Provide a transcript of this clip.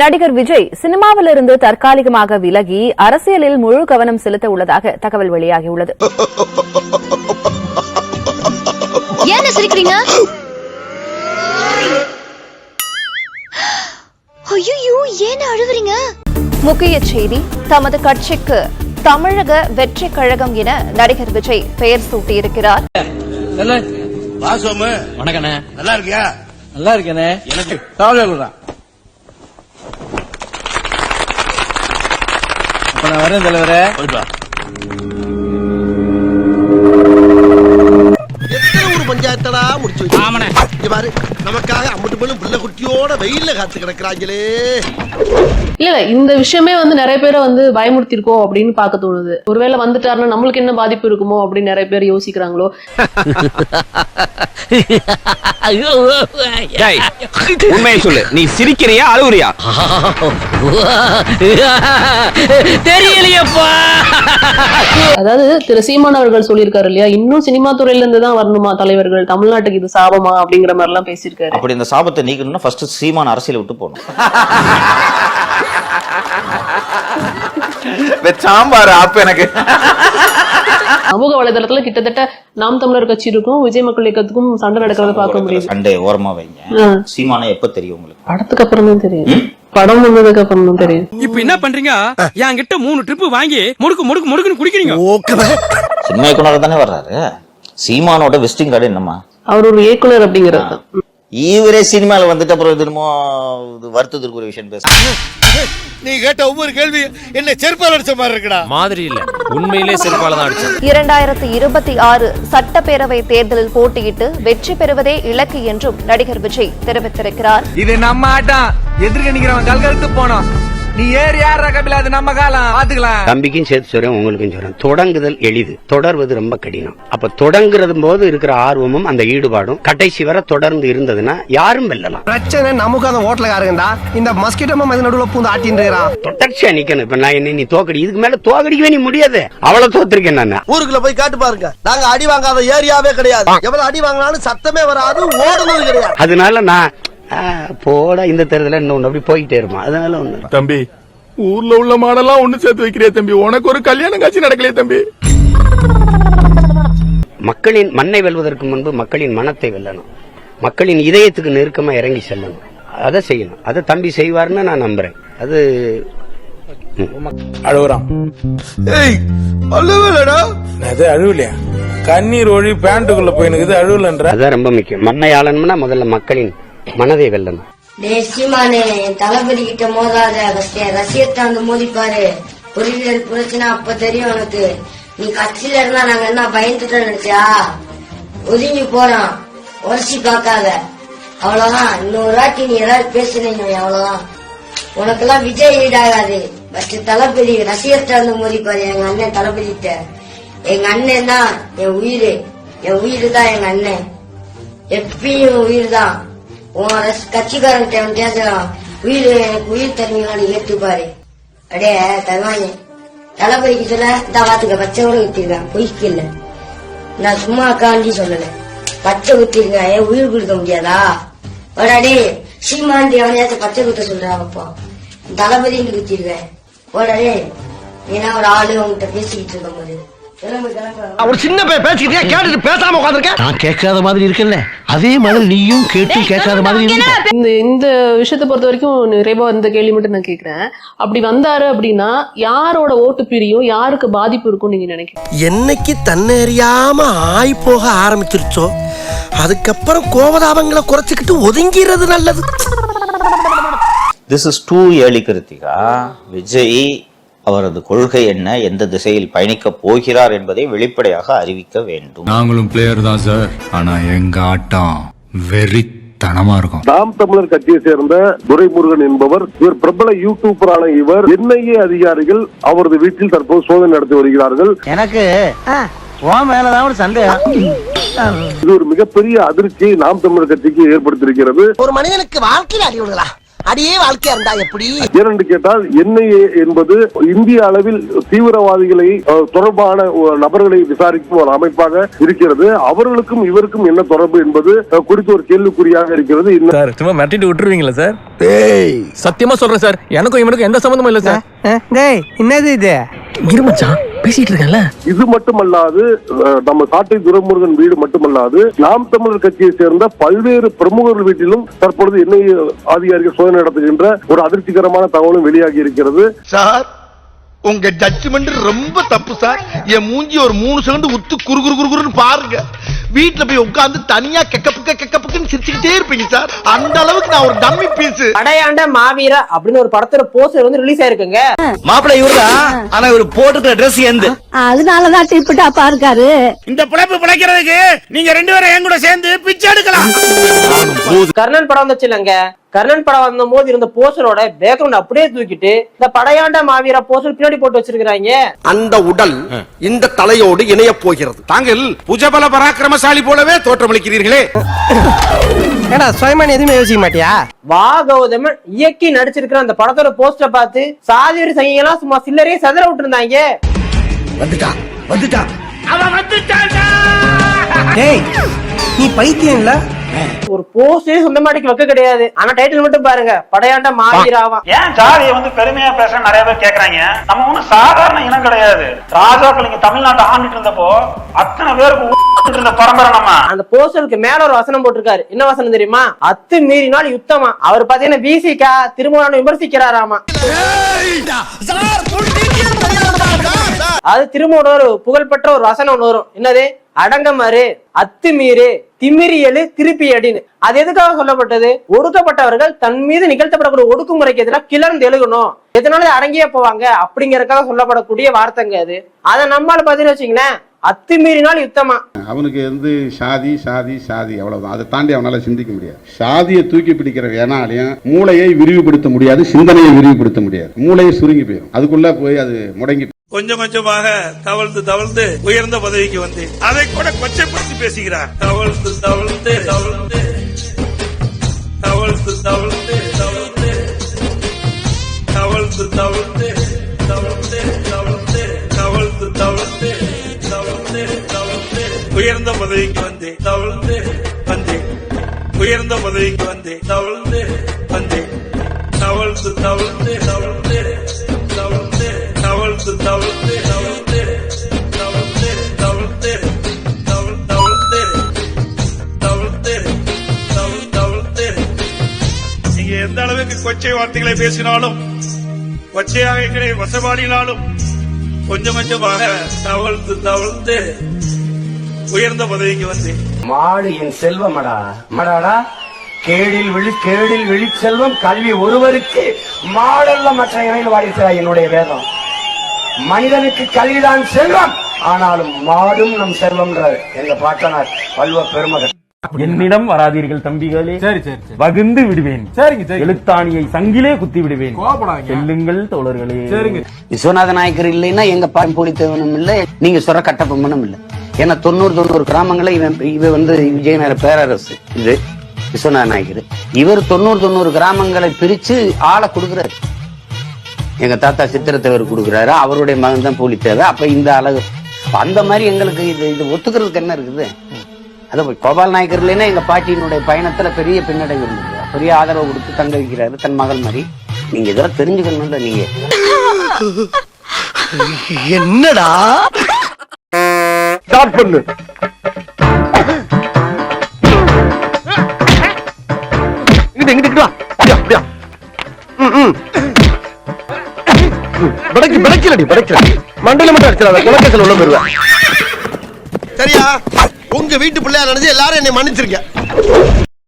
நடிகர் விஜய் சினிமாவிலிருந்து தற்காலிகமாக விலகி அரசியலில் முழு கவனம் செலுத்த உள்ளதாக தகவல் வெளியாகியுள்ளது. என்ன சிரிக்கிறீங்க? ஐயோ, ஏன் அழுவுறீங்க? முக்கிய செய்தி: தமது கட்சிக்கு தமிழக வெற்றி கழகம் என நடிகர் விஜய் பெயர் சூட்டியிருக்கிறார். நல்லா இருக்கியா? நல்லா இருக்கேனே. எனக்கு நான் வரேன் தலைவரே. பஞ்சாயத்தடா முடிச்சு பாரு, நமக்காக அம்பட்டு போலும் பிள்ளை குட்டியோட வெயில்ல காத்து கிடக்குறாங்களே. இல்ல இந்த விஷயமே நிறைய பேரை பயமுறுத்தி இருக்கோம் அப்படின்னு பார்க்க தோணுது. ஒருவேளை வந்துட்டாருன்னா நம்மளுக்கு என்ன பாதிப்பு இருக்குமோ அப்படின்னு நிறைய பேர் யோசிக்கிறாங்களோ. உண்மையை சொல்லு, நீ சிரிக்கிறியா அழுவுறியா? தெரியலையப்பா. அதாவது திரு சீமான் அவர்கள் சொல்லியிருக்காரு இல்லையா, இன்னும் சினிமா துறையில இருந்து தான் வரணுமா தலைவர்கள், தமிழ்நாட்டுக்கு இது சாபமா அப்படிங்கிற மாதிரி எல்லாம் பேசியிருக்காரு. அப்படி இந்த சாபத்தை நீக்கணும்னா ஃபர்ஸ்ட் சீமான் அரசியல் விட்டு போகணும். சாம்பார் அப்ப எனக்கு சமூக வலைதளத்துல கிட்டத்தட்ட நாம் தமிழர் கட்சி இருக்கும், விஜய் மக்கள் இயக்கத்துக்கும் சண்டை நடக்கிறத பார்க்க முடியுது. சண்டே ஓரமா வைங்க. சீமானை எப்ப தெரியும் உங்களுக்கு? படத்துக்கு அப்புறம் தான் தெரியும். படம் வந்ததுக்கு அப்புறம் தான் தெரியும். இப்ப என்ன பண்றீங்க? என்கிட்ட 3 ட்ரிப் வாங்கி முடுக்குன்னு குடிக்கிறீங்க. சினிமா இயக்குனர் தானே வர்றாரு. சீமானோட விசிட்டிங் கார்டு என்னமா? அவர் ஒரு இயக்குனர் அப்படிங்கிறது. இவரே சினிமால வந்துட்டு அப்புறம் திரும்ப வருத்தத்திற்கு ஒரு விஷயம் பேச. நீ கேட்ட ஒவ்வொரு கேள்வி என்ன செருப்பால் அடிச்ச மாதிரி இருக்குடா. மாதிரி இல்ல, உண்மையிலே செருப்பால தான் அடிச்சது. 2026 சட்டப்பேரவை தேர்தலில் போட்டியிட்டு வெற்றி பெறுவதே இலக்கு என்றும் நடிகர் விஜய் தெரிவித்திருக்கிறார். இது நம்ம ஆட்டம், எதிர்க்க நிக்கிறவன் கல்கழுத்து போனோம். நீ ஏறி யாரா கபில, அது நம்ம காலம், பாத்துக்கலாம். தம்பிக்கும் சேர்த்து சொல்றேன், உங்களுக்கும் சொல்றேன். தொடங்குதல் எளிது, தொடர்வது ரொம்ப கடினம். அப்ப தொடங்குறது போது இருக்கிற ஆர்வமும் அந்த ஈடுபாடும் கடைசி வரை தொடர்ந்து இருந்ததுன்னா யாரும் வெல்லலாம். பிரச்சனை நமக்கு அந்த ஓட்டலக்காரங்கடா. இந்த மஸ்கிட்டோ நடுவுல பூந்து ஆட்டின்றான். தொடர்ச்சியா நிக்கணும். இப்ப நான் என்ன நீ தோக்கடி, இதுக்கு மேல தோக்கடிக்கவே நீ முடியாது. அவ்வளவு தோத்திருக்கேன் நான். ஊருக்குள்ள போய் காட்டு பாருங்க, நாங்க அடி வாங்காத ஏரியாவே கிடையாது. எவ்வளவு அடி வாங்கினாலும் சத்தமே வராது, ஓடுனது கிடையாது. அதனால நான் போட இந்த தேர்தல இன்னொன்னு அப்படி போயிட்டே இருப்பான். அதனால ஒண்ணு தம்பி, ஊர்ல உள்ள மாடெல்லாம் ஒண்ணு சேர்த்து வைக்கிறியா தம்பி? உனக்கு ஒரு கல்யாணம் காட்சி நடக்கலையே தம்பி. மக்களின் மண்ணை வெல்வதற்கு முன்பு மக்களின் மனத்தை வெல்லணும். மக்களின் இதயத்துக்கு நெருக்கமா இறங்கி செல்லணும். அதை செய்யணும். அதை தம்பி செய்வார்னு நான் நம்புறேன். அது அழுவுறான். அழுவலடா. அது அழுவலையா? கண்ணீர் ஒழி பேண்ட்டுக்குள்ள போயினுக்குது, அழுவலன்ற. அதான் ரொம்ப முக்கியம். மண்ணை ஆளணும்னா முதல்ல மக்களின் மனதை வெல்லணும். சீமானே, தளபதி கிட்ட மோதாத, ரசிகத்தை மோதிப்பாரு. பொறியியல் பிரச்சனை அப்ப தெரியும் உனக்கு. நீ கட்சியில இருந்தா நாங்க என்ன பயந்துட்டோம் நினைச்சா? ஒதுங்கி போறான், உரசி பார்க்காத, அவ்வளவுதான். இன்னொரு வாட்டி நீ ஏதாவது பேசுனீங்க அவ்வளவுதான். உனக்கெல்லாம் விஜய் ஈடாகாது. ஃபர்ஸ்ட் தளபதி ரசிகத்தை மோதிப்பாரு. எங்க அண்ணன் தளபதிட்ட, எங்க அண்ணன் தான் என் உயிர், என் உயிர் தான் எங்க அண்ணன், எப்பயும் உயிர் தான். கட்சிக்காரன் உயிர், எனக்கு உயிர் தருவீங்கன்னு ஏத்துப்பாரு. அடே தருவாங்க. தளபதிக்கு சொல்ல இந்த வாத்துக்க பச்சை கூட ஊத்திருக்கேன், பொய்க்கு இல்ல. நான் சும்மா காண்டி சொல்லல, பச்சை ஊத்திருக்கேன். ஏன் உயிர் கொடுக்க முடியாதா? ஓடாடே சீமாண்டி அவனையாச்சும் பச்சை குத்த சொல்றாங்கப்பா. தளபதி குத்திருக்கேன். ஓடாடே, ஏன்னா ஒரு ஆளு அவங்ககிட்ட பேசிக்கிட்டு இருக்கும் போது ஒரு சின்ன பேசிக்கிட்டே கேட்டுட்டு பேசாம உட்கார்ந்திருக்க. நான் கேட்காத மாதிரி இருக்கேன்ல, அதே மாதிரி நீயும் கேட்டு கேட்காத மாதிரி இருக்க. இந்த விஷயத்தை பொறுத்த வரைக்கும் நிறைவா இந்த கேள்வி மட்டும் நான் கேக்குறேன். அப்படி வந்தாரு அப்படின்னா யாரோட ஓட்டு பிரியும், யாருக்கு பாதிப்பு இருக்கும் நீங்க நினைக்கிறீங்க? என்னைக்கு தன்னறியாம ஆய் போக ஆரம்பிச்சிருச்சோ அதுக்கப்புறம் கோபதாபங்களை குறைச்சிக்கிட்டு ஒதுங்கிறது நல்லது. This is too early, Kiruthika. Vijay அவரது கொள்கை என்ன, எந்த திசையில் பயணிக்க போகிறார் என்பதை வெளிப்படையாக அறிவிக்க வேண்டும். நாங்களும் பிளேயர் தான் சார், ஆனா எங்க ஆட்டம் வெறித்தனமா இருக்கும். நாம் தமிழர் கட்சியை சேர்ந்த துரைமுருகன் என்பவர், இவர் பிரபல யூடியூபரான இவர், NIA அதிகாரிகள் அவரது வீட்டில் தற்போது சோதனை நடத்தி வருகிறார்கள். எனக்கு மேலதான் ஒரு சந்தேகம். இது ஒரு மிகப்பெரிய அதிர்ச்சியை நாம் தமிழர் கட்சிக்கு ஏற்படுத்தியிருக்கிறது. ஒரு மனிதனுக்கு வாழ்க்கையில் அடி விடுங்களா? அடியே வாழ்க்கையா இருந்தா எப்படி? ஏனென்று கேட்டால் NIA என்பது இந்திய அளவில் தீவிரவாதிகளை தொடர்பான நபர்களை விசாரிக்கும் ஒரு அமைப்பாக இருக்கிறது. அவர்களுக்கும் இவருக்கும் என்ன தொடர்பு என்பது குறித்து ஒரு கேள்விக்குறியாக இருக்கிறது. சார் சும்மா மிரட்டிட்டு விட்டுருவீங்களா சார்? சத்தியமா சொல்றேன் சார், எனக்கும் இவனுக்கும் எந்த சம்பந்தமும் இல்ல சார். என்னது இது? இருமச்சான் பேசிட்டு இருக்கேன்ல. இது மட்டுமல்லாது நம்ம சாட்டை துரைமுருகன் வீடு மட்டுமல்லாது நாம் தமிழர் கட்சியை சேர்ந்த பல்வேறு பிரமுகர்கள் வீட்டிலும் தற்பொழுது NIA அதிகாரிகள் சோதனை நடத்துகின்ற ஒரு அதிர்ச்சிகரமான தகவலும் வெளியாகி இருக்கிறது. சார் உங்க ஜட்ஜ்மெண்ட் ரொம்ப தப்பு சார். என் மூஞ்சி ஒரு 3 செகண்ட் உத்து குறு குறு குறுன்னு பாருங்க. வீட்டுல போய் உட்கார்ந்து தனியா கெக்கப்புக்குன்னு சிரிச்சுக்கிட்டே இருப்பீங்க சார். அந்த அளவுக்கு நான் ஒரு டம்மி பீஸ். படையாண்ட மாவீர அப்படின்னு ஒரு படத்தோட போஸ்டர் வந்து ரிலீஸ் ஆயிருக்குங்க. மாப்பிள்ளை இவருதான், ஆனா இவரு போட்டுக்கிற ட்ரெஸ் எந்த அதனாலதான் டிப்பிட்டா பாருக்காரு. இந்த பிழைப்பு பிழைக்கிறதுக்கு நீங்க 2 பேரும் என் கூட சேர்ந்து பிச்சை எடுக்கலாம். கர்ணன் படம் வந்துச்சு இல்லங்க, கர்ணன் படம் வந்த போது இருந்த போஸ்டரோட பேக்ரவுண்ட் அப்படியே தூக்கிட்டு இந்த படையாண்ட மாவீர போஸ்டர் பின்னாடி போட்டு வச்சிருக்காங்க. அந்த உடல் இந்த தலையோடு இணைய போகிறது. தாங்கள் புஜபல பராக்கிரமசாலி போலவே தோற்றமளிக்கிறீர்களே. ஏடா சுயமான எதுவுமே யோசிக்க மாட்டியா? வா கௌதமன் இயக்கி நடிச்சிருக்கிற அந்த படத்தோட போஸ்டர் பார்த்து சாதிவரி சங்கிலாம் சும்மா சில்லறையே சதற விட்டு இருந்தாங்க. அவன் வந்துட்டான்டா. டேய் நீ பைத்தியம் இல்ல? ஒரு போஸ்டே சொந்தமாட்டிக்கு வைக்க கிடையாது, ஆனா டைட்டில் மட்டும் பாருங்க, படையாண்ட மாவீராவா. ஏன் ஜாதியை வந்து பெருமையா பேச நிறைய பேர் கேக்குறாங்க. நம்ம ஒண்ணும் சாதாரண இனம் கிடையாது. ராஜாக்கள் இங்க தமிழ்நாட்டை ஆண்டுட்டு இருந்தப்போ அத்தனை பேருக்கு இருந்த பரம்பரை நம்ம. அந்த போஸ்டருக்கு மேல ஒரு வசனம் போட்டிருக்காரு. என்ன வசனம் தெரியுமா? அத்து மீறினால் யுத்தமா. அவர் பாத்தீங்கன்னா விசிகா திருமணம் விமர்சிக்கிறாராமா. அது திருமணம் ஒரு புகழ்பெற்ற ஒரு வசனம் ஒண்ணு வரும். என்னது? அடங்கமாறு, அத்துமீறு, திமிரியலு, திருப்பி அடின்னு. அது எதுக்காக சொல்லப்பட்டது? ஒடுக்கப்பட்டவர்கள் தன் மீது நிகழ்த்தப்படக்கூடிய ஒடுக்குமுறைக்கு எதிராக கிளர்ந்து எழுகணும், எதனால அடங்கியே போவாங்க அப்படிங்கறதுக்காக சொல்லப்படக்கூடிய வார்த்தைங்க அது. அதை நம்மால பாத்தீங்கன்னு வச்சீங்களேன், அத்துமீறினால் யுத்தமா. அவனுக்கு வந்து சாதி சாதி சாதி அவ்வளவுதான். அதை தாண்டி அவனால சிந்திக்க முடியாது. சாதியை தூக்கி பிடிக்கிற வேணாலையும் மூளையை விரிவுபடுத்த முடியாது, சிந்தனையை விரிவுபடுத்த முடியாது. மூளையை சுருங்கி போயிடும், அதுக்குள்ள போய் அது முடங்கி கொஞ்சம் கொஞ்சமாக தவழ்ந்து தவழ்ந்து உயர்ந்த பதவிக்கு வந்தேன். அதை கூட கொச்சைப்படுத்தி பேசுகிறார். தவழ்ந்து தவழ்ந்து தவழ்ந்து தவழ்ந்து தவழ்ந்து தவழ்ந்து தவழ்ந்து தவழ்ந்து தவழ்ந்து தவழ்ந்து தவழ்ந்து தவழ்ந்து தவழ்ந்து தவழ்ந்து உயர்ந்த பதவிக்கு வந்தேன். தவழ்ந்து வந்தேன், உயர்ந்த பதவிக்கு வந்தேன். தவழ்ந்து வந்தேன், தவழ்ந்து தவழ்ந்து தவழ்ந்து தவழ்ந்து தவழ்ந்து தவழ்ந்து தவழ்ந்து தவழ்ந்து தவழ்ந்து தவழ்ந்து தவழ்ந்து தவழ்ந்து. நீங்க எந்த அளவுக்கு கொச்சை வார்த்தைகளை பேசினாலும், கொச்சையாக வசபாடினாலும் கொஞ்சம் கொஞ்சமாக தவழ்ந்து தவழ்ந்து உயர்ந்த பதவிக்கு வந்தேன். மாடு என் செல்வமடா மடாடா, கேடில் விழி செல்வம் கல்வி ஒருவருக்கு, மாடல்ல மற்ற இறையில் வாடிக்கிறார் என்னுடைய வேதம். மனிதனுக்கு கல்விதான் செல்வம், ஆனாலும் மாடும் நம் செல்வம் எங்க பாட்டனார் வள்ளுவ பெருமகன். என்னிடம் வராதீர்கள் தம்பிகளே, வகுந்து விடுவேன். எழுத்தாணியை சங்கிலே குத்தி விடுவேன். செல்லுங்கள் தோழர்களே. விஸ்வநாத நாயக்கர் இல்லைன்னா எங்க பாம்பொழித்தவனும் இல்ல, நீங்க சொல்ற கட்டபொம்மனும் இல்ல. ஏன்னா 90 கிராமங்களை இவ வந்து விஜயநகர பேரரசு, இது விஸ்வநாத நாயக்கர். இவர் 90 கிராமங்களை பிரிச்சு ஆளை கொடுக்கிறாரு. எங்க தாத்தா சித்திரத்தேவர் கொடுக்குறாரு, அவருடைய மகன் தான் பூலித்தேவர். அப்ப இந்த அழகு அந்த மாதிரி எங்களுக்கு இது ஒத்துக்கிறதுக்கு என்ன இருக்குது? அதை கோபால் நாயக்கர் இல்லைன்னா எங்க பாட்டியினுடைய பயணத்துல பெரிய பின்னடைவு இருந்தது. பெரிய ஆதரவு கொடுத்து தங்க வைக்கிறாரு தன் மகள் மாதிரி. நீங்க இதெல்லாம் தெரிஞ்சுக்கணும்ல. நீங்க என்னடா ஸ்டார்ட் பண்ணு. மண்டையில மட்டும் அடிச்சிடாத, குலக்கேசல் உள்ள போயிருவேன். சரியா? உங்க வீட்டு பிள்ளையா நினைச்சு எல்லாரும் என்னை மன்னிச்சிருக்க.